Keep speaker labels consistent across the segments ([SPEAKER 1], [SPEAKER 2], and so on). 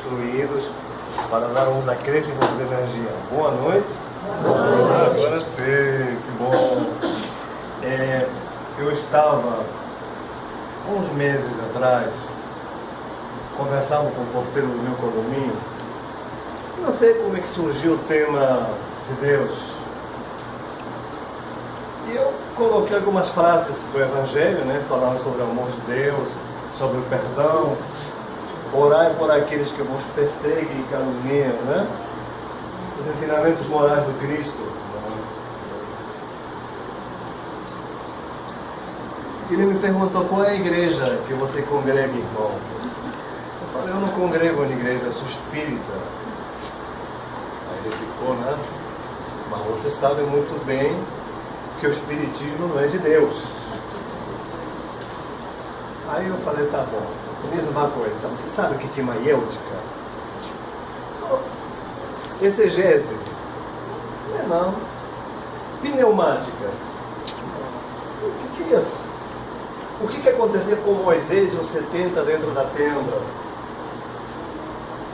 [SPEAKER 1] instruídos para dar uns acréscimos de energia. Boa noite. Agora sim, que bom. Eu estava, uns meses atrás, conversando com o porteiro do meu condomínio. Não sei como é que surgiu o tema de Deus. E eu coloquei algumas frases do Evangelho, né, falando sobre o amor de Deus, sobre o perdão, orai por aqueles que vos perseguem e caluniam, né? Os ensinamentos morais do Cristo. Ele me perguntou qual é a igreja que você congrega, irmão. Eu falei, eu não congrego em igreja, eu sou espírita. Aí ele ficou, né? Mas você sabe muito bem que o espiritismo não é de Deus. Aí eu falei, tá bom. Me diz uma coisa, você sabe o que é maiêutica? Exegese? Não. Pneumática? O que é isso? O que acontecia com Moisés e os 70 dentro da tenda?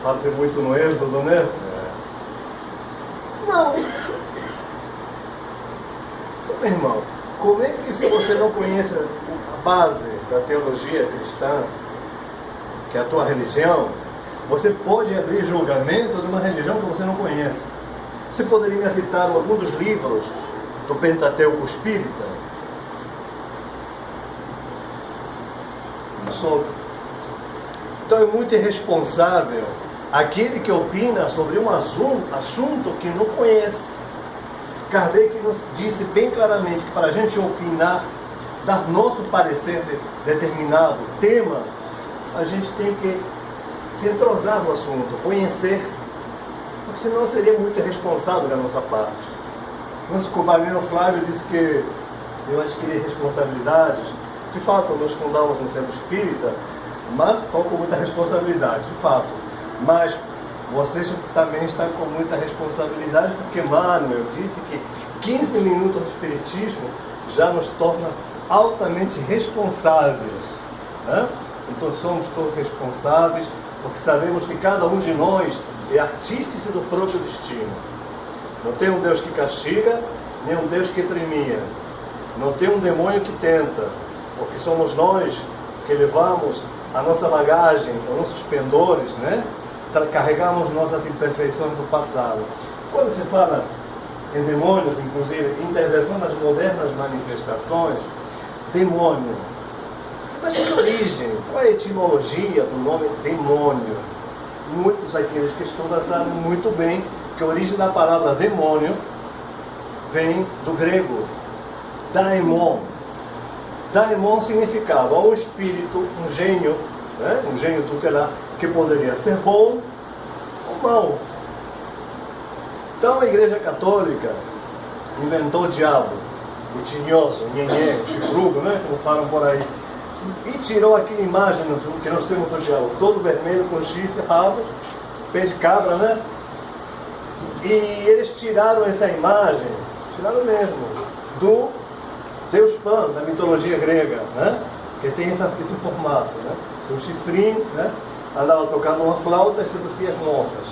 [SPEAKER 1] Fala-se muito no Êxodo, né? Não. Meu irmão, como é que, se você não conhece a base da teologia cristã, que é a tua religião, você pode abrir julgamento de uma religião que você não conhece? Você poderia me citar algum dos livros do Pentateuco Espírita? Então é muito irresponsável aquele que opina sobre um assunto que não conhece. Kardec nos disse bem claramente que para a gente opinar, dar nosso parecer de determinado tema, a gente tem que se entrosar no assunto, conhecer, porque senão seria muito irresponsável da nossa parte. Nosso companheiro Flávio disse que eu adquiri responsabilidades. De fato, nós fundamos um centro espírita, mas estão com muita responsabilidade, de fato. Mas vocês também estão com muita responsabilidade, porque Manuel disse que 15 minutos de espiritismo já nos torna altamente responsáveis, né? Então somos todos responsáveis, porque sabemos que cada um de nós é artífice do próprio destino. Não tem um Deus que castiga, nem um Deus que premia. Não tem um demônio que tenta, porque somos nós que levamos a nossa bagagem, os nossos pendores, né? Carregamos nossas imperfeições do passado. Quando se fala em demônios, inclusive, intervenção nas modernas manifestações, demônio. Mas que origem? Qual é a etimologia do nome demônio? Muitos daqueles que estudam sabem muito bem que a origem da palavra demônio vem do grego daimon. Daimon significava um espírito, um gênio, né? Um gênio tutelar, que poderia ser bom ou mau. Então a Igreja Católica inventou o diabo, o tinhoso, o nhenhé, o chifrudo, né? Como falam por aí. E tirou aquela imagem que nós temos do diabo, todo vermelho, com chifre, rabo, pé de cabra, né? E eles tiraram essa imagem, tiraram mesmo, do Deus Pan, da mitologia grega, né? Que tem esse formato, né? Um chifrinho, né? Andava tocando uma flauta e seduzia as moças.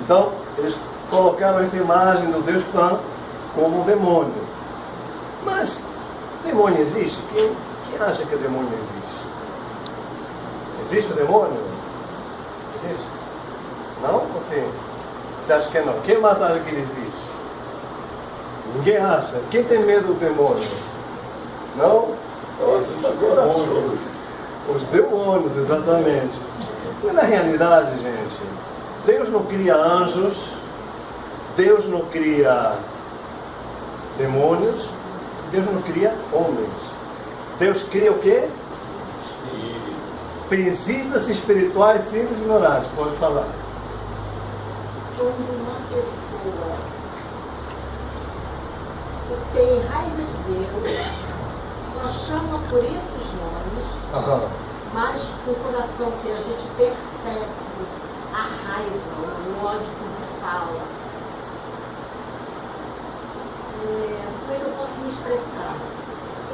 [SPEAKER 1] Então, eles colocaram essa imagem do Deus Pan como um demônio. Mas, demônio existe? Quem acha que o demônio existe? Existe o demônio? Existe? Não? Você acha que não? Quem mais acha que ele existe? Ninguém acha. Quem tem medo do demônio? Não? Nossa, os demônios, exatamente. Mas na realidade, gente, Deus não cria anjos, Deus não cria demônios, Deus não cria homens. Deus cria o quê? Princípios espirituais simples e ignorantes. Pode falar.
[SPEAKER 2] Quando uma pessoa tem raiva de Deus, só chama por esses nomes, mas com o coração que a gente percebe a raiva, o ódio quando fala. Como é que eu posso me expressar?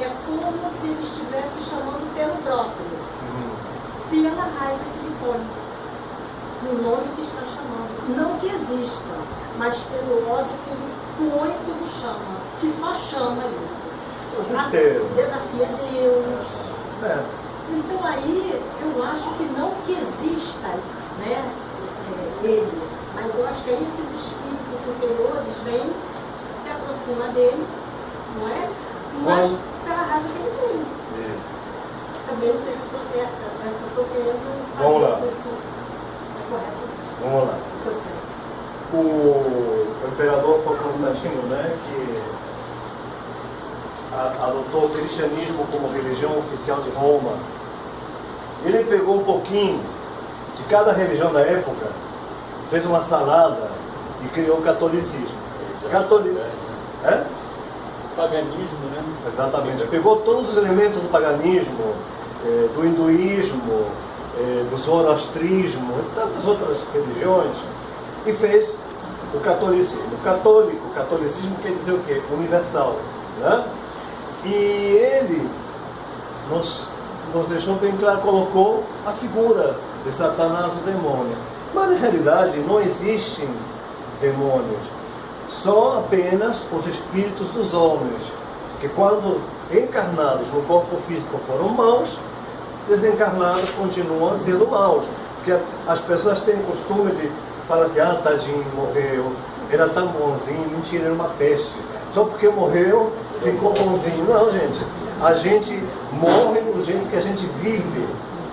[SPEAKER 2] É como se ele estivesse chamando pelo próprio, pela raiva que ele põe. no nome que está chamando. Não que exista, mas pelo ódio que ele põe quando chama, que só chama isso.
[SPEAKER 1] Com certeza.
[SPEAKER 2] Desafia Deus.
[SPEAKER 1] É.
[SPEAKER 2] Então aí eu acho que não que exista, né, ele, mas eu acho que aí esses espíritos inferiores vêm, se aproximam dele, não é? Mas pela raiva que ele tem.
[SPEAKER 1] Isso.
[SPEAKER 2] Também não sei se estou certa, mas só estou querendo
[SPEAKER 1] Vamos lá.
[SPEAKER 2] saber se isso é correto.
[SPEAKER 1] Vamos lá.
[SPEAKER 2] O que eu penso.
[SPEAKER 1] O imperador Constantino, né, que adotou o cristianismo como religião oficial de Roma, ele pegou um pouquinho de cada religião da época, fez uma salada e criou o catolicismo. É?
[SPEAKER 3] Paganismo, né?
[SPEAKER 1] Exatamente. Pegou todos os elementos do paganismo, do hinduísmo, do zoroastrismo e tantas outras religiões e fez o catolicismo. O catolicismo quer dizer o quê? Universal. Né? E ele nos deixou bem claro, colocou a figura de Satanás, o demônio. Mas na realidade não existem demônios, são apenas os espíritos dos homens, que quando encarnados no corpo físico foram maus, desencarnados continuam sendo maus. Porque as pessoas têm o costume de falar assim, tadinho, morreu, era tão bonzinho, mentira, era uma peste. Só porque morreu, ficou bonzinho. Não, gente, a gente morre do jeito que a gente vive.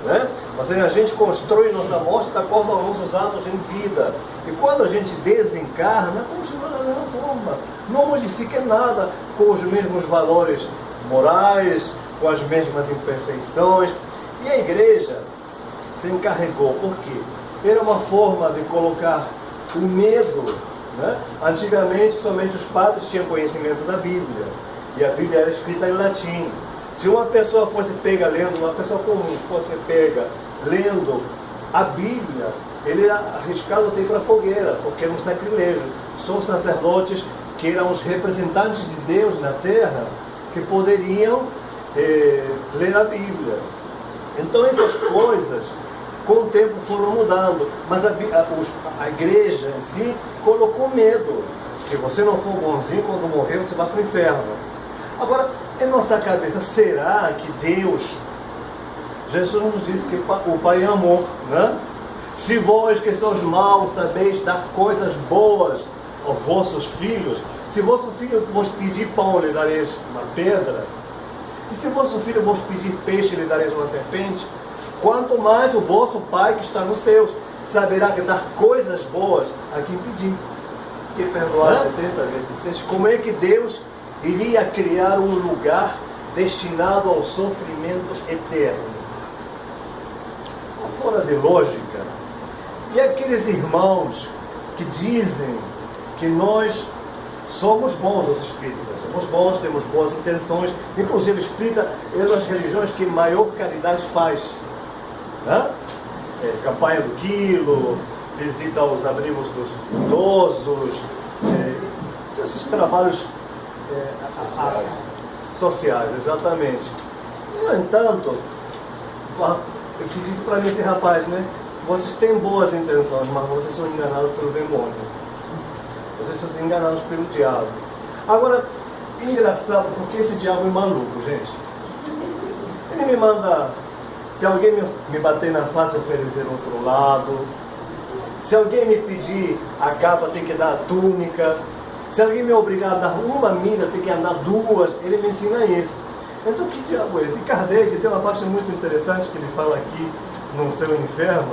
[SPEAKER 1] Né? Ou seja, a gente constrói nossa morte de acordo aos nossos atos em vida. E quando a gente desencarna, continua da mesma forma. Não modifica nada, com os mesmos valores morais, com as mesmas imperfeições. E a igreja se encarregou, por quê? Era uma forma de colocar o medo. Né? Antigamente, somente os padres tinham conhecimento da Bíblia. E a Bíblia era escrita em latim. Se uma pessoa fosse pega lendo, uma pessoa comum fosse pega lendo a Bíblia, ele era arriscado de ir para a fogueira, porque era um sacrilégio. Só os sacerdotes, que eram os representantes de Deus na terra, que poderiam ler a Bíblia. Então essas coisas, com o tempo, foram mudando. Mas a igreja em si colocou medo. Se você não for bonzinho, quando morrer, você vai para o inferno. Agora, em nossa cabeça, será que Deus... Jesus nos disse que o Pai é amor, né? Se vós que sois maus sabeis dar coisas boas aos vossos filhos, se vosso filho vos pedir pão, lhe dareis uma pedra, e se vosso filho vos pedir peixe, lhe dareis uma serpente, quanto mais o vosso Pai que está nos céus saberá que dar coisas boas a quem pedir. Que perdoar 70 vezes 6. Como é que Deus iria criar um lugar destinado ao sofrimento eterno? Fora de lógica. E aqueles irmãos que dizem que nós somos bons, os espíritas, somos bons, temos boas intenções, inclusive espírita é uma das religiões que maior caridade faz. Né? Campanha do quilo, visita aos abrigos dos idosos, esses trabalhos sociais, exatamente. No entanto, eu que disse para mim esse rapaz, né? Vocês têm boas intenções, mas vocês são enganados pelo demônio. Vocês são enganados pelo diabo. Agora, engraçado, porque esse diabo é maluco, gente. Ele me manda, se alguém me bater na face, oferecer outro lado. Se alguém me pedir a capa, tem que dar a túnica. Se alguém me obrigar a dar uma milha, tem que andar duas. Ele me ensina isso. Então, que diabo é esse? E Kardec tem uma parte muito interessante que ele fala aqui no Seu Inferno.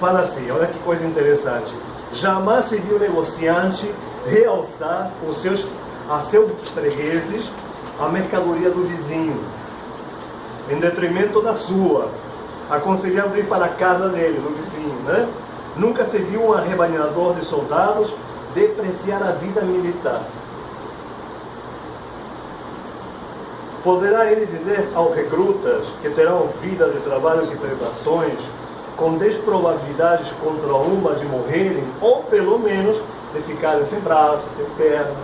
[SPEAKER 1] Fala assim, olha que coisa interessante. Jamais se viu negociante realçar a seus fregueses a mercadoria do vizinho, em detrimento da sua, aconselhando ir para a casa dele, do vizinho, né? Nunca se viu um arrebanhador de soldados depreciar a vida militar. Poderá ele dizer aos recrutas que terão vida de trabalhos e privações, com desprobabilidades contra uma de morrerem, ou pelo menos de ficarem sem braços, sem pernas?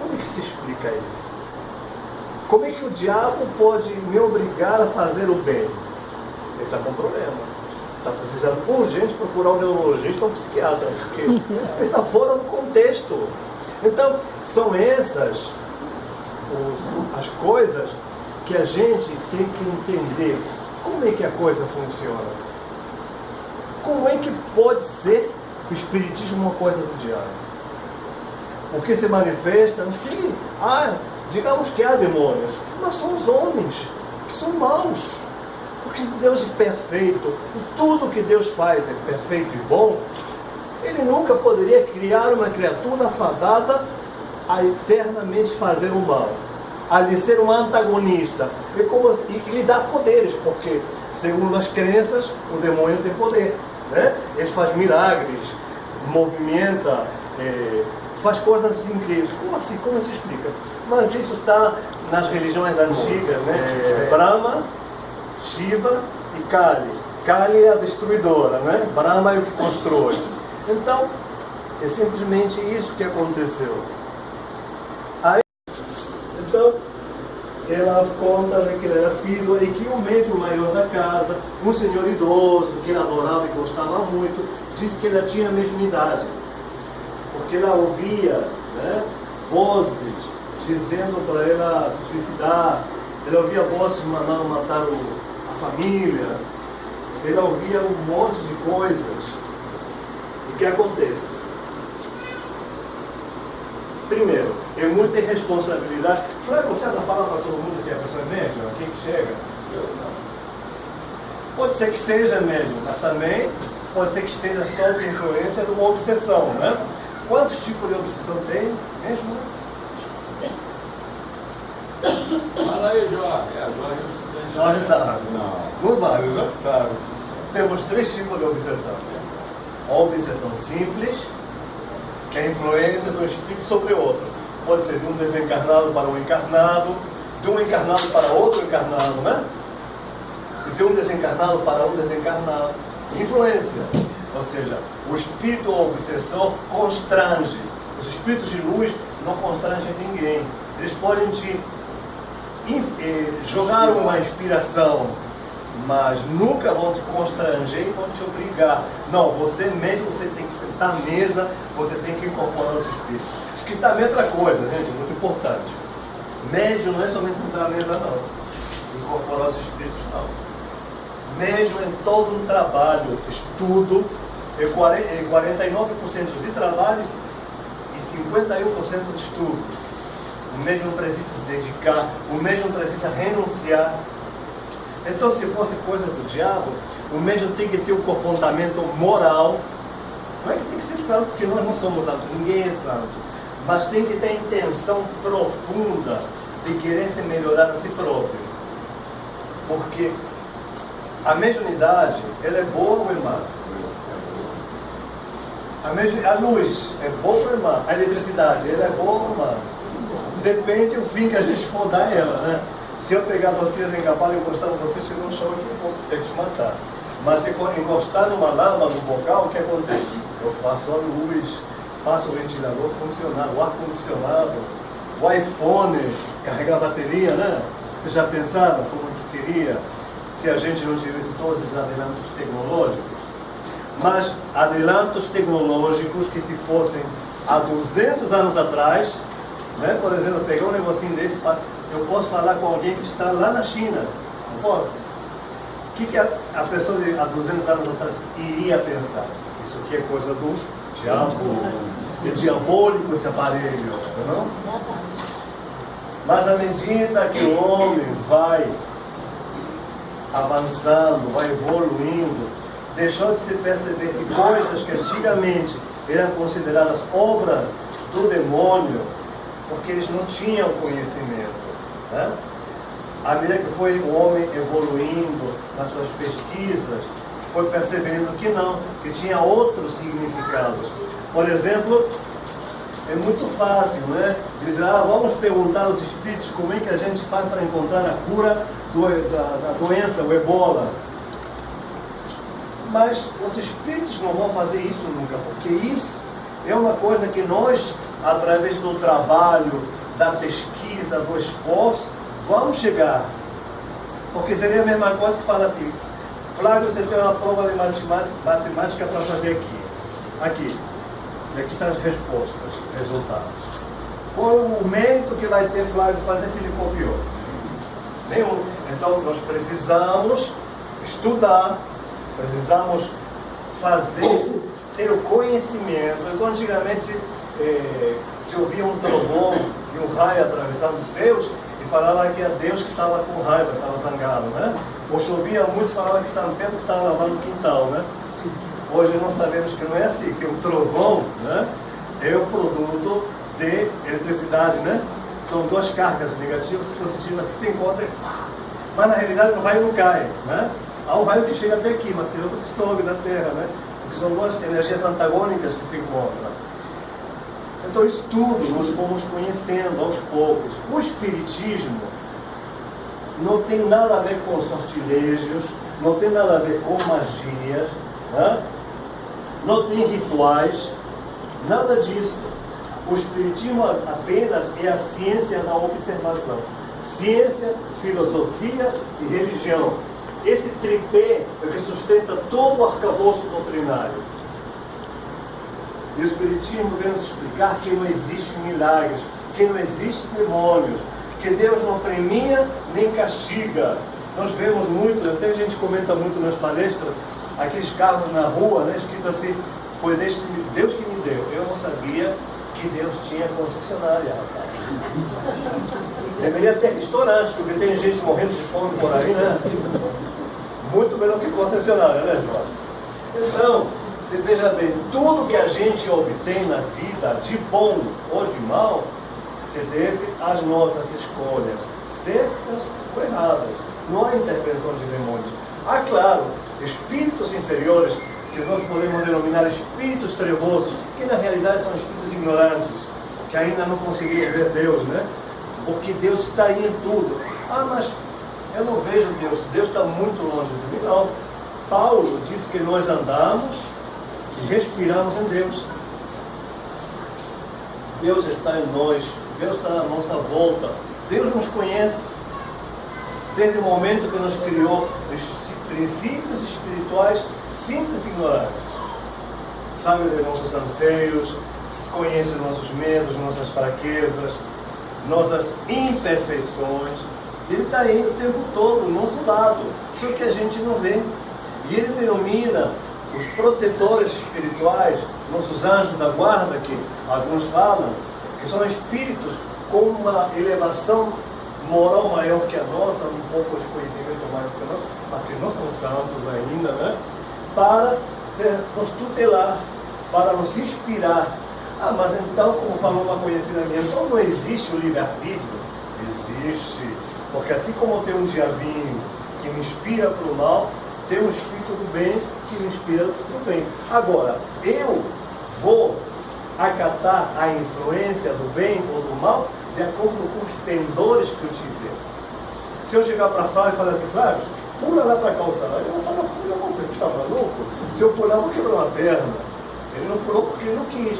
[SPEAKER 1] Como é que se explica isso? Como é que o diabo pode me obrigar a fazer o bem? Ele está com problema. está precisando urgente procurar um neurologista ou um psiquiatra, porque ele está fora do contexto. Então, são essas as coisas que a gente tem que entender. Como é que a coisa funciona? Como é que pode ser o espiritismo uma coisa do diabo? O que se manifesta, sim, digamos que há demônios, mas são os homens que são maus. Porque se Deus é perfeito, e tudo que Deus faz é perfeito e bom, Ele nunca poderia criar uma criatura fadada a eternamente fazer o mal, a lhe ser um antagonista, e lhe dar poderes, porque, segundo as crenças, o demônio tem poder, né? Ele faz milagres, movimenta, faz coisas incríveis. Como assim? Como se explica? Mas isso está nas religiões antigas, né? Brahma, Shiva e Kali. Kali é a destruidora, né? Brahma é o que constrói. Então, é simplesmente isso que aconteceu. Então, ela conta, né, que ele era assíduo e que o médium maior da casa, um senhor idoso, que ele adorava e gostava muito, disse que ela tinha mediunidade, porque ela ouvia, né, vozes dizendo para ela se suicidar, ela ouvia vozes mandando matar a família, ela ouvia um monte de coisas. E o que acontece? Primeiro, é muita irresponsabilidade. Flávio, você anda falando para todo mundo que a pessoa é médium, aqui que chega? Eu não. Pode ser que seja médium, mas também pode ser que esteja sob a influência de uma obsessão, né? Quantos tipos de obsessão tem mesmo?
[SPEAKER 3] Fala aí, Jorge.
[SPEAKER 1] Jorge sabe. Não vai,
[SPEAKER 3] Jorge sabe.
[SPEAKER 1] Temos 3 tipos de obsessão. A obsessão simples, que é a influência do espírito sobre outro. Pode ser de um desencarnado para um encarnado, de um encarnado para outro encarnado, né? E de um desencarnado para um desencarnado. Influência. Ou seja, o espírito obsessor constrange. Os espíritos de luz não constrangem ninguém. Eles podem te jogar uma inspiração, mas nunca vão te constranger e vão te obrigar. Não, você mesmo, você tem que sentar à mesa, você tem que incorporar os espíritos. Que também é outra coisa, gente, muito importante. Médium não é somente sentar à mesa, não. Incorporar os espíritos, não. Médium é todo um trabalho, estudo, é 49% de trabalho e 51% de estudo. O médium precisa se dedicar, o médium precisa renunciar. Então, se fosse coisa do diabo, o médium tem que ter um comportamento moral. Não é que tem que ser santo, porque nós não somos santos, ninguém é santo. Mas tem que ter a intenção profunda de querer se melhorar a si próprio. Porque a mediunidade, ela é boa ou é má? A luz é boa ou é má? A eletricidade, ela é boa ou má? Depende do fim que a gente for dar ela, né? Se eu pegar duas fias encapadas e encostar em você, chega no chão aqui, eu posso ter que te matar. Mas se encostar numa lâmpada, no bocal, o que acontece? Eu faço a luz, faço o ventilador funcionar, o ar-condicionado, o iPhone, carregar a bateria, né? Vocês já pensaram como que seria se a gente não tivesse todos esses adelantos tecnológicos? Mas adelantos tecnológicos que se fossem há 200 anos atrás, né? Por exemplo, pegar um negocinho desse, eu posso falar com alguém que está lá na China, não posso? O que a pessoa de há 200 anos atrás iria pensar? Isso aqui é coisa do diabo, é diabólico esse aparelho, não? Mas à medida que o homem vai avançando, vai evoluindo, deixou de se perceber que coisas que antigamente eram consideradas obra do demônio, porque eles não tinham conhecimento, né? À medida que foi o homem evoluindo nas suas pesquisas, foi percebendo que não, que tinha outros significados. Por exemplo, é muito fácil, né? Dizer, vamos perguntar aos espíritos como é que a gente faz para encontrar a cura da doença, o ebola. Mas os espíritos não vão fazer isso nunca, porque isso é uma coisa que nós, através do trabalho, da pesquisa, do esforço, vamos chegar. Porque seria a mesma coisa que falar assim, Flávio, você tem uma prova de matemática para fazer aqui. Aqui. E aqui estão as respostas, resultados. Qual o mérito que vai ter Flávio fazer se ele copiou? Nenhum. Então nós precisamos estudar, precisamos fazer, ter o conhecimento. Então antigamente se ouvia um trovão e um raio atravessando os céus e falava que era Deus que estava com raiva, estava zangado, né? Ou chovia muito e falava que São Pedro estava lavando o quintal, né? Hoje nós sabemos que não é assim, que o trovão, né, é o produto de eletricidade, né? São duas cargas negativas e positivas que se encontram, mas na realidade o raio não cai, né? Há um raio que chega até aqui, mas tem outro que sobe da Terra, né? Porque são duas energias antagônicas que se encontram. Então isso tudo nós fomos conhecendo aos poucos. O Espiritismo não tem nada a ver com sortilégios, não tem nada a ver com magias, né? Não tem rituais, nada disso. O Espiritismo apenas é a ciência da observação. Ciência, filosofia e religião. Esse tripé é que sustenta todo o arcabouço doutrinário. E o Espiritismo vem nos explicar que não existem milagres, que não existem demônios, que Deus não premia nem castiga. Nós vemos muito, até a gente comenta muito nas palestras, aqueles carros na rua, né, escrito assim, foi Deus que me deu. Eu não sabia que Deus tinha concessionária, rapaz. Deveria ter restaurantes, porque tem gente morrendo de fome por aí, né? Muito melhor que concessionária, né, Jorge? Então, você veja bem, tudo que a gente obtém na vida, de bom ou de mal, se deve às nossas escolhas, certas ou erradas. Não há intervenção de demônios. Há, claro, espíritos inferiores, que nós podemos denominar espíritos trevosos, que na realidade são espíritos ignorantes, que ainda não conseguiram ver Deus, né? Porque Deus está aí em tudo. Ah, mas eu não vejo Deus, Deus está muito longe de mim. Não. Paulo disse que nós andamos e respiramos em Deus. Deus está em nós, Deus está à nossa volta, Deus nos conhece. Desde o momento que nos criou, os princípios espirituais simples e ignorantes. Sabe de nossos anseios, conhece nossos medos, nossas fraquezas, nossas imperfeições. Ele está aí o tempo todo, do nosso lado, só que a gente não vê. E ele denomina os protetores espirituais, nossos anjos da guarda, que alguns falam, que são espíritos com uma elevação moral maior que a nossa, um pouco de conhecimento maior que a nossa, porque nós somos santos ainda, né? Para nos tutelar, para nos inspirar. Ah, mas então, como falou uma conhecida minha, então não existe o livre-arbítrio? Existe. Porque assim como tem um diabinho que me inspira para o mal, tem um espírito do bem que me inspira para o bem. Agora, eu vou acatar a influência do bem ou do mal de acordo com os pendores que eu tiver. Se eu chegar para Flávio e falar assim, Flávio, pula lá para a calçada, eu vou falar, pula você está maluco? Se eu pular, eu vou quebrar uma perna. Ele não pulou porque ele não quis.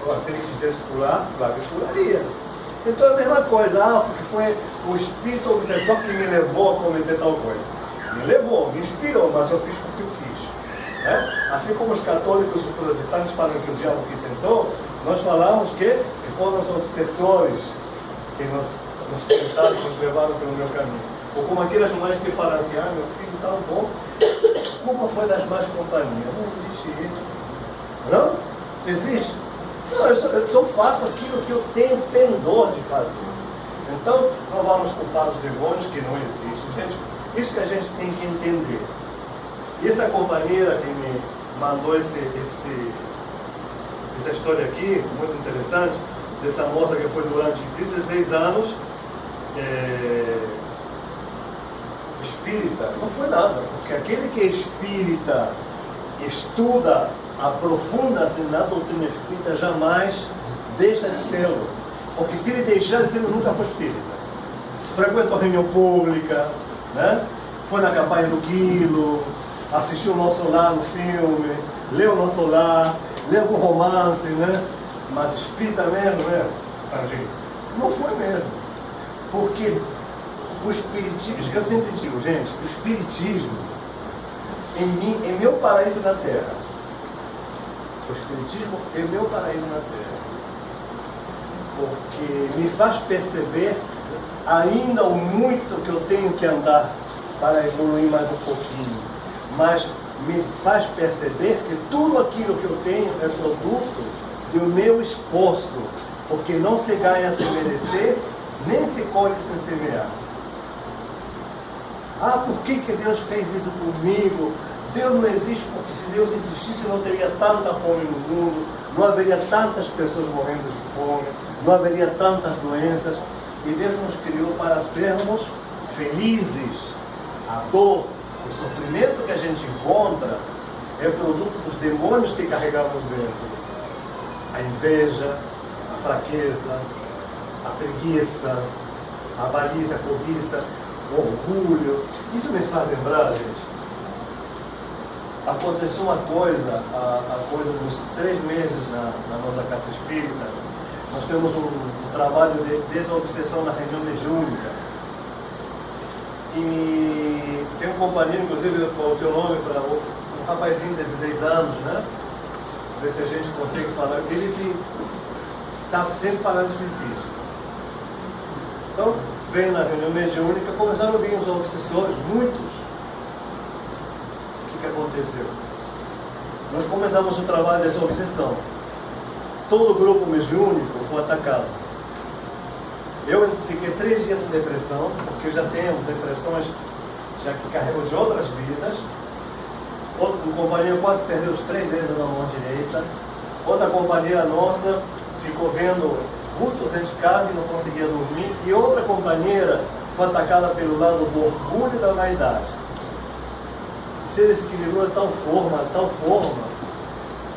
[SPEAKER 1] Agora, se ele quisesse pular, Flávio pularia. Então é a mesma coisa, porque foi o espírito ou obsessão que me levou a cometer tal coisa. Me levou, me inspirou, mas eu fiz porque eu quis. Né? Assim como os católicos e os protestantes falam que o diabo que tentou, nós falamos que foram os obsessores que nos tentaram, nos levaram pelo meu caminho. Ou como aquelas mães que falam assim, meu filho está bom, a culpa foi das más companhias. Não existe isso. Não? Existe? Não, eu só faço aquilo que eu tenho pendor de fazer. Então, não vamos culpar os demônios que não existem. Gente, isso que a gente tem que entender. E essa companheira que me mandou essa história aqui, muito interessante, dessa moça que foi durante 16 anos espírita, não foi nada, porque aquele que é espírita, estuda, aprofunda-se na doutrina espírita, jamais deixa de ser, porque se ele deixar de ser, ele nunca foi espírita. Frequentou a reunião pública, né? Foi na campanha do Quilo, assistiu o Nosso Lar no filme, leu o Nosso Lar, leu com romance, né? Mas espírita mesmo, né, Sargento? Não foi mesmo. Porque o espiritismo, eu sempre digo, gente, o espiritismo em mim, em meu paraíso na terra. O Espiritismo é meu paraíso na terra. Porque me faz perceber ainda o muito que eu tenho que andar para evoluir mais um pouquinho. Mas me faz perceber que tudo aquilo que eu tenho é produto do meu esforço. Porque não se ganha sem merecer, nem se colhe sem semear. Ah, por que Deus fez isso comigo? Deus não existe porque se Deus existisse não teria tanta fome no mundo, não haveria tantas pessoas morrendo de fome, não haveria tantas doenças. E Deus nos criou para sermos felizes. A dor, o sofrimento que a gente encontra é produto dos demônios que carregamos dentro. A inveja, a fraqueza, a preguiça, a avareza, a cobiça, o orgulho. Isso me faz lembrar, gente. Aconteceu uma coisa, a coisa dos 3 meses na nossa casa espírita. Nós temos um trabalho de desobsessão na região mediúnica. E tem um companheiro, inclusive, com o teu nome, para um rapazinho de 16 anos, né? Ver se a gente consegue falar. Ele está sempre falando de suicídio. Então, veio na reunião mediúnica, começaram a vir os obsessores, muitos. O que aconteceu? Nós começamos o trabalho dessa obsessão. Todo o grupo mediúnico foi atacado. Eu fiquei 3 dias em depressão, porque eu já tenho depressões já que carrego de outras vidas. Um companheiro quase perdeu os 3 dedos na mão direita. Outra companheira nossa ficou vendo vultos dentro de casa e não conseguia dormir. E outra companheira foi atacada pelo lado do orgulho e da vaidade. E se desequilibrou de tal forma,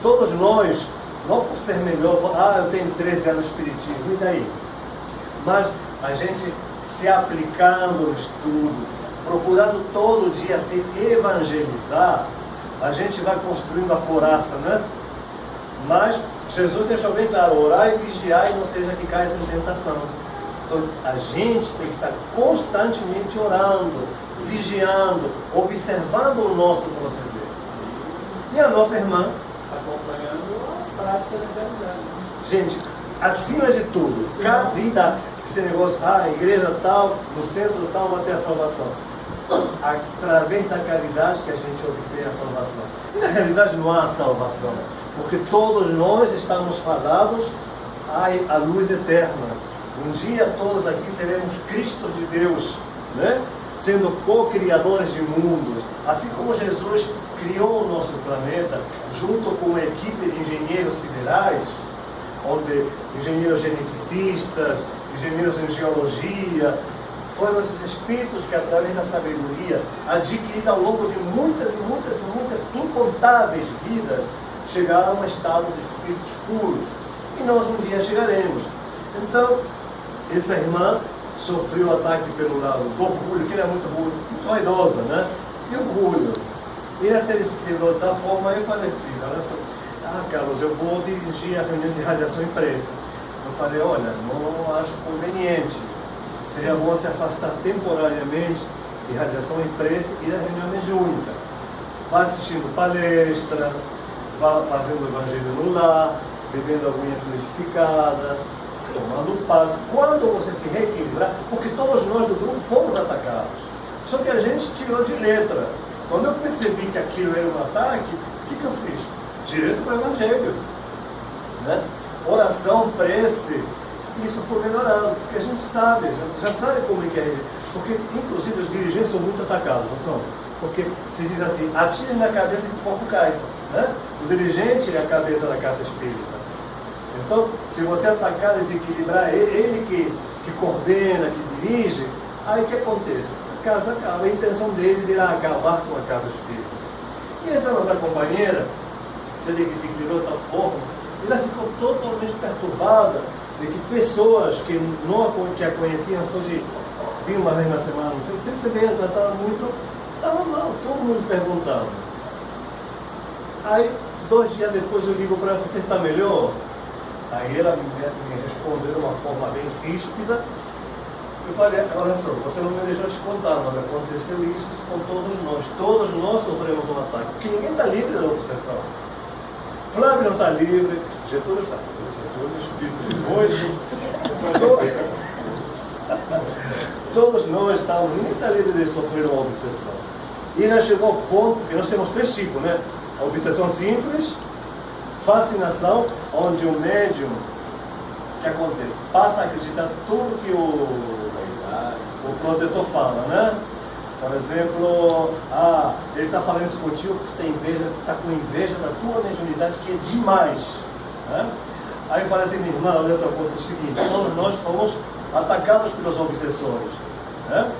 [SPEAKER 1] todos nós, não por ser melhor, eu tenho 13 anos de espiritismo, e daí? Mas a gente se aplicando no estudo, procurando todo dia se evangelizar, a gente vai construindo a couraça, né? Mas Jesus deixou bem claro, orar e vigiar e não seja que caia em tentação. Então a gente tem que estar constantemente orando, vigiando, observando o nosso proceder. E a nossa irmã
[SPEAKER 3] acompanhando a prática da caridade.
[SPEAKER 1] Gente, acima de tudo, caridade. Esse negócio, a igreja tal, no centro tal, vai ter a salvação. Através da caridade que a gente obtém a salvação. E na realidade não há salvação, porque todos nós estamos fadados à luz eterna. Um dia todos aqui seremos Cristos de Deus, né? Sendo co-criadores de mundos. Assim como Jesus criou o nosso planeta, junto com uma equipe de engenheiros siderais, onde engenheiros geneticistas, engenheiros em geologia, foram esses espíritos que, através da sabedoria adquirida ao longo de muitas incontáveis vidas, chegaram a um estado de espíritos puros. E nós um dia chegaremos. Então, essa irmã sofreu ataque pelo lado do orgulho, que era muito vaidosa, né? E orgulho. E essa ele se quebrou de tal forma, eu falei, filha, olha só, Carlos, eu vou dirigir a reunião de radiação e imprensa. Eu falei, olha, não acho conveniente. Seria bom se afastar temporariamente de radiação e imprensa e da reunião mediúnica. Vá assistindo palestra, vá fazendo o evangelho no lar, bebendo aguinha fluidificada, tomando paz. Quando você se reequilibrar, porque todos nós do grupo fomos atacados. Só que a gente tirou de letra. Quando eu percebi que aquilo era um ataque, o que eu fiz? Direto para o evangelho. Né? Oração, prece, isso foi melhorando, porque a gente sabe, já sabe como é que é. Porque, inclusive, os dirigentes são muito atacados, não são? Porque se diz assim, atire na cabeça que o corpo cai. Né? O dirigente é a cabeça da casa espírita. Então, se você atacar, desequilibrar ele que coordena, que dirige, aí o que acontece? A casa acaba, a intenção deles irá acabar com a casa espírita. E essa nossa companheira, se ele desequilibrou de tal forma, ela ficou totalmente perturbada de que pessoas que a conheciam só de vir uma vez na semana, não sei, perceberam que ela estava mal, todo mundo perguntando. Aí, 2 dias depois eu ligo para ela, você está melhor? Aí ela me respondeu de uma forma bem ríspida, Eu falei, olha só, você não me deixou te contar, mas aconteceu isso com todos nós. Todos nós sofremos um ataque, porque ninguém está livre da obsessão. Flávio não está livre, Getúlio está. Getúlio, espírito de hoje. Todos nós estamos, ninguém está livre de sofrer uma obsessão. E nós chegou ao ponto, que nós temos 3 tipos, né? A obsessão simples, fascinação, onde o médium, o que acontece? Passa a acreditar tudo que o protetor fala, né? Por exemplo, ele está falando isso contigo porque tem inveja, está com inveja da tua mediunidade, que é demais, né? Aí eu falei assim, minha irmã, olha só, conta o seguinte, nós fomos atacados pelas obsessões, né?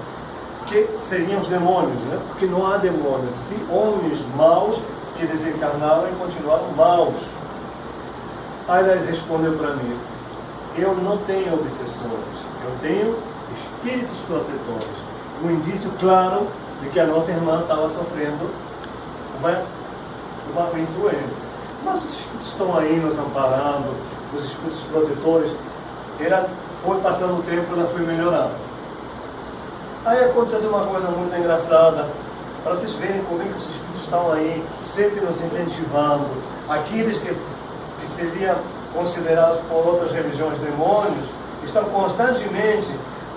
[SPEAKER 1] Que seriam os demônios, né? Porque não há demônios, sim, homens maus que desencarnaram e continuaram maus. Aí ele respondeu para mim, eu não tenho obsessões, eu tenho espíritos protetores. Um indício claro de que a nossa irmã estava sofrendo uma influência. Mas os espíritos estão aí nos amparando, os espíritos protetores. Ela foi passando o tempo, ela foi melhorando. Aí acontece uma coisa muito engraçada, para vocês verem como é que os espíritos estão aí, sempre nos incentivando. Aqueles que seriam considerados por outras religiões demônios, estão constantemente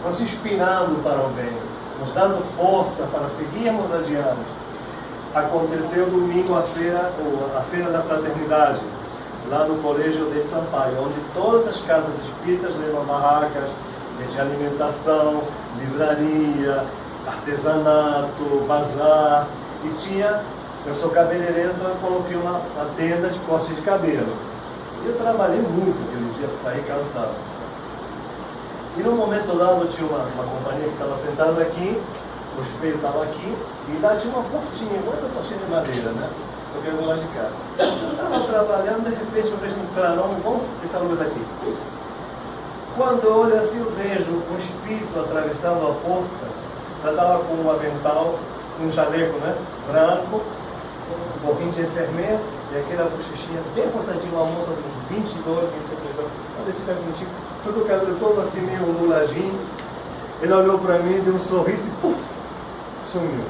[SPEAKER 1] nos inspirando para o bem, nos dando força para seguirmos adiante. Aconteceu domingo a feira da fraternidade, lá no Colégio de Sampaio, onde todas as casas espíritas levam barracas de alimentação, livraria, artesanato, bazar, e eu sou cabeleireiro, então eu coloquei uma tenda de corte de cabelo. Eu trabalhei muito aquele dia, saí cansado. E num momento dado tinha uma companhia que estava sentada aqui, o espelho estava aqui, e lá tinha uma portinha, igual essa portinha de madeira, né? Só que eu lá de cá. Eu estava trabalhando, de repente eu vejo um clarão, igual essa luz aqui. Quando eu olho assim, eu vejo um espírito atravessando a porta, já estava com um avental, um jaleco, né? Branco, um gorrinho de enfermeiro, e aquela bochechinha bem rosadinha, uma moça de uns 22, 23 anos. Olha esse cara contigo, só que o cabelo todo assim, meio onduladinho. Ele olhou para mim, deu um sorriso e puf, sumiu.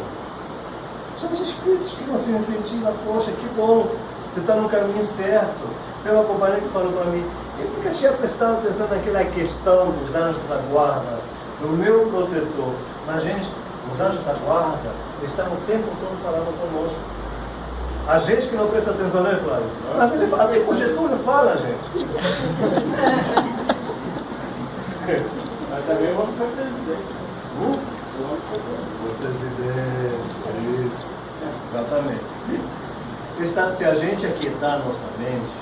[SPEAKER 1] São os espíritos que você incentiva, poxa, que bom, você está no caminho certo. Tem uma companhia que falou para mim, eu nunca tinha prestado atenção naquela questão dos anjos da guarda, do meu protetor. Mas, gente, os anjos da guarda estão o tempo todo falando conosco. A gente que não presta atenção, né, Flávio? Mas ele fala, até com Getúlio fala, gente.
[SPEAKER 3] Mas também o homem foi presidente. O homem foi
[SPEAKER 1] Presidência, isso. Exatamente. Está, se a gente aquietar a nossa mente,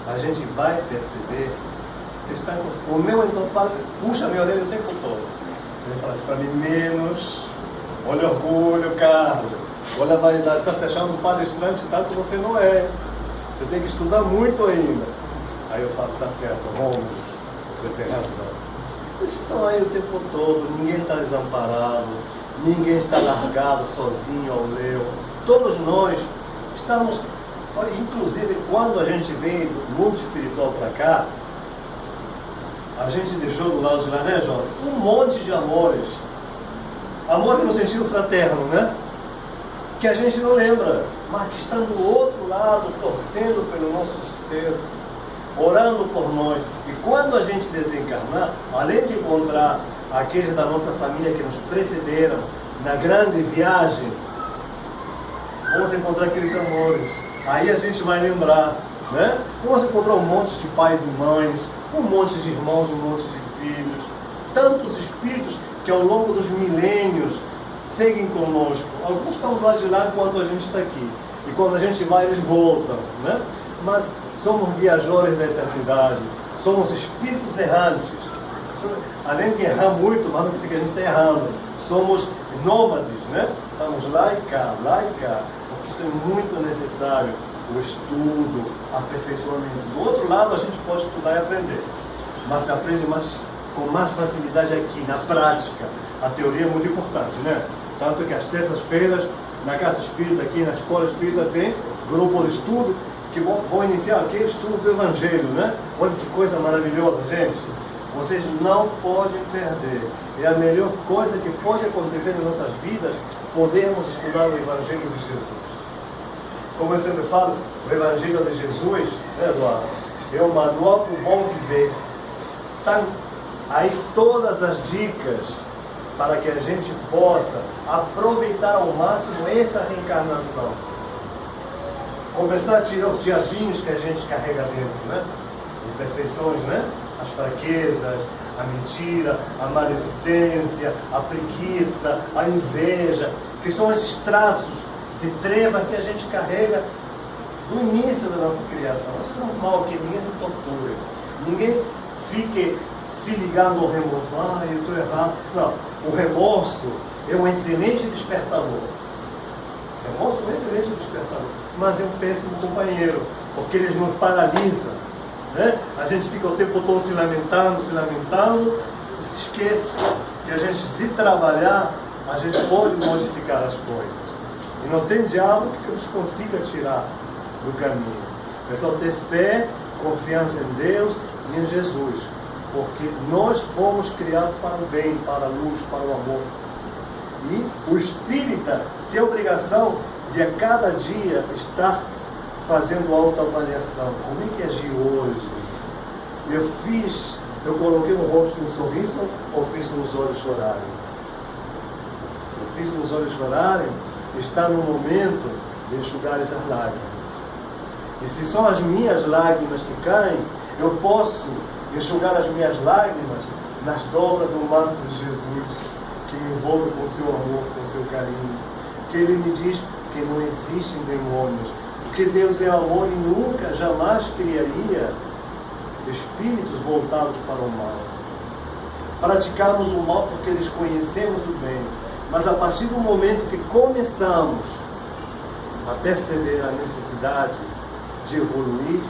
[SPEAKER 1] a gente vai perceber que está, o meu então fala, puxa a minha orelha o tempo todo. Ele fala assim para mim, menos, olha o orgulho, Carlos. Olha a vaidade, está se achando um palestrante, tanto você não é. Você tem que estudar muito ainda. Aí eu falo, tá certo, Romulo, você tem razão. Eles estão aí o tempo todo, ninguém está desamparado, ninguém está largado sozinho ao leu. Todos nós estamos, inclusive quando a gente vem do mundo espiritual para cá, a gente deixou do lado de lá, né, Jota? Um monte de amores. Amor no sentido fraterno, né? Que a gente não lembra, mas que está do outro lado, torcendo pelo nosso sucesso, orando por nós. E quando a gente desencarnar, além de encontrar aqueles da nossa família que nos precederam na grande viagem, vamos encontrar aqueles amores. Aí a gente vai lembrar, né? Vamos encontrar um monte de pais e mães, um monte de irmãos, um monte de filhos, tantos espíritos que ao longo dos milênios seguem conosco. Alguns estão do lado de lá enquanto a gente está aqui. E quando a gente vai, eles voltam, né? Mas somos viajores da eternidade. Somos espíritos errantes. Além de errar muito, mas não quer dizer que a gente está errando. Somos nômades, né? Estamos lá e cá, porque isso é muito necessário. O estudo, aperfeiçoamento. Do outro lado, a gente pode estudar e aprender. Mas se aprende com mais facilidade aqui, na prática. A teoria é muito importante, né? Tanto que às terças-feiras, na Casa Espírita, aqui na Escola Espírita, tem grupo de estudo que vão iniciar aqui o estudo do Evangelho, né? Olha que coisa maravilhosa, gente. Vocês não podem perder. É a melhor coisa que pode acontecer em nossas vidas, podermos estudar o Evangelho de Jesus. Como eu sempre falo, o Evangelho de Jesus, né, Eduardo, é o manual do bom viver. Está aí todas as dicas para que a gente possa aproveitar ao máximo essa reencarnação. Começar a tirar os diabinhos que a gente carrega dentro, né? Imperfeições, né? As fraquezas, a mentira, a maledicência, a preguiça, a inveja, que são esses traços de treva que a gente carrega do início da nossa criação. Isso é normal, que ninguém se torture, ninguém fique se ligando ao remorso. Ah, eu estou errado. Não, o remorso é um excelente despertador. O remorso é um excelente despertador, mas é um péssimo companheiro, porque ele nos paralisa, né? A gente fica o tempo todo se lamentando, e se esquece que a gente, se trabalhar, a gente pode modificar as coisas. E não tem diabo que nos consiga tirar do caminho. É só ter fé, confiança em Deus e em Jesus. Porque nós fomos criados para o bem, para a luz, para o amor. E o espírita tem a obrigação de a cada dia estar fazendo autoavaliação. Como é que agi hoje? Eu coloquei no rosto um sorriso ou fiz nos olhos chorarem? Se eu fiz nos olhos chorarem, está no momento de enxugar essas lágrimas. E se são as minhas lágrimas que caem, eu posso enxugar as minhas lágrimas nas dobras do manto de Jesus, que me envolve com seu amor, com seu carinho. Que ele me diz que não existem demônios, porque Deus é amor e nunca, jamais criaria espíritos voltados para o mal. Praticamos o mal porque desconhecemos o bem. Mas a partir do momento que começamos a perceber a necessidade de evoluir,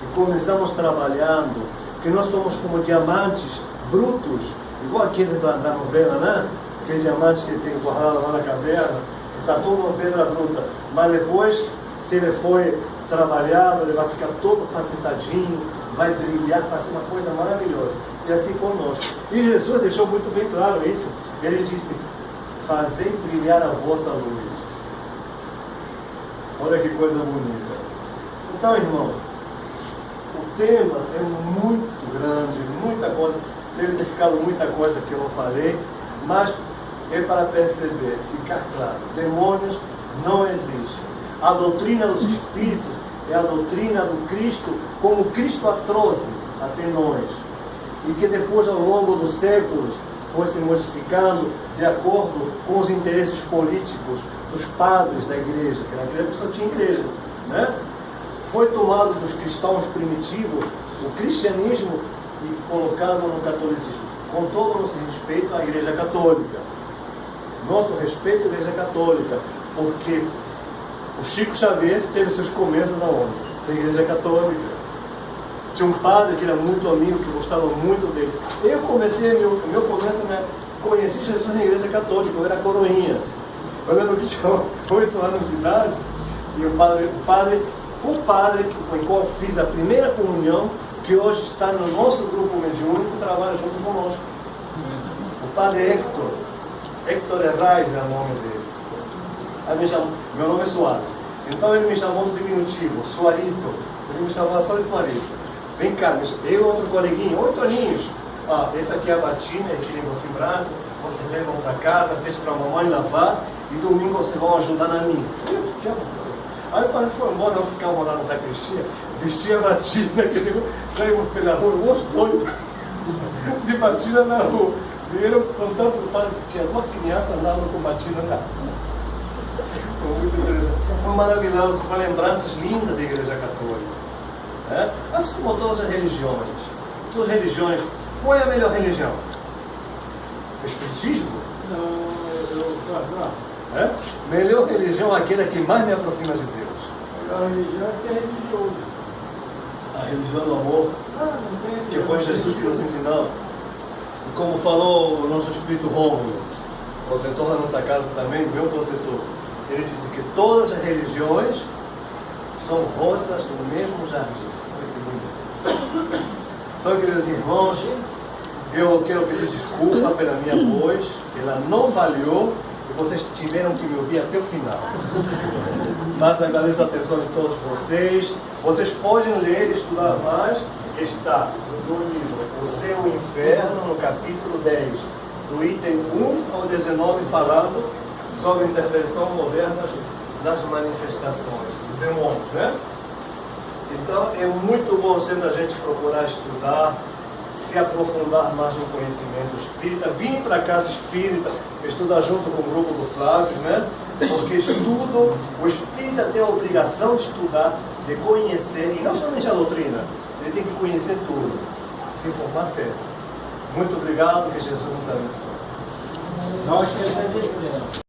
[SPEAKER 1] e começamos trabalhando, que nós somos como diamantes brutos, igual aquele da novela, né? Aquele diamante que tem guardado lá na caverna, que está todo uma pedra bruta, mas depois, se ele for trabalhado, ele vai ficar todo facetadinho, vai brilhar, vai ser uma coisa maravilhosa. E assim conosco. E Jesus deixou muito bem claro isso. Ele disse: fazei brilhar a vossa luz. Olha que coisa bonita. Então, irmão, o tema é muito grande, muita coisa, deve ter ficado muita coisa que eu não falei, mas é para perceber, ficar claro, demônios não existem. A doutrina dos espíritos é a doutrina do Cristo, como Cristo a trouxe até nós, e que depois, ao longo dos séculos, foi se modificando de acordo com os interesses políticos dos padres da igreja, que naquela época só tinha igreja, né? Foi tomado dos cristãos primitivos o cristianismo e colocado no catolicismo, com todo o nosso respeito à igreja católica. Nosso respeito à igreja católica, porque o Chico Xavier teve seus começos aonde? Na igreja católica. Tinha um padre que era muito amigo, que gostava muito dele. Eu comecei, meu começo, né? Conheci Jesus na igreja católica, eu era coroinha. Eu lembro que tinha 8 anos de idade, e o padre com o qual fiz a primeira comunhão, que hoje está no nosso grupo mediúnico, trabalha junto conosco. O padre Héctor Herraz é o nome dele. Aí me chamou, meu nome é Soares. Então ele me chamou no diminutivo, Soarito. Ele me chamava só de Soarito. Vem cá, eu e outro coleguinha, 8 aninhos. Ah, esse aqui é a batina, é aquele negocinho branco. Você leva para casa, deixa para a mamãe lavar, e domingo vocês vão ajudar na missa. Eu fiquei à vontade. Aí o padre foi embora, nós ficávamos lá na sacristia, vestia a batina, saímos pela rua, os dois de batina na rua. E ele contando para o padre que tinha uma criança andando com batina na rua. Foi muito interessante. Foi maravilhoso, foi lembranças lindas da igreja católica. É? Assim como todas as religiões. Todas as religiões. Qual é a melhor religião? O Espiritismo?
[SPEAKER 3] Não.
[SPEAKER 1] É? Melhor religião é aquela que mais me aproxima de Deus.
[SPEAKER 3] A religião é ser religioso.
[SPEAKER 1] A religião do amor,
[SPEAKER 3] Não tem
[SPEAKER 1] que foi Jesus que nos ensinou. E como falou o nosso espírito Rômulo, protetor da nossa casa também, meu protetor, ele disse que todas as religiões são rosas do mesmo jardim. Então, queridos irmãos, Eu quero pedir desculpa pela minha voz, ela não falhou e vocês tiveram que me ouvir até o final. Mas agradeço a atenção de todos vocês. Vocês podem ler e estudar mais. Está no livro O Céu e o Inferno, no capítulo 10, do item 1 ao 19, falando sobre a intervenção moderna das manifestações, do demônio, né? Então é muito bom sempre a gente procurar estudar, se aprofundar mais no conhecimento espírita, vir para a casa espírita, estudar junto com o grupo do Flávio, né? Porque estudo, o espírita tem a obrigação de estudar, de conhecer, e não somente a doutrina, ele tem que conhecer tudo, se informar sempre. Muito obrigado, que Jesus nos abençoe.
[SPEAKER 3] Nós te agradecemos.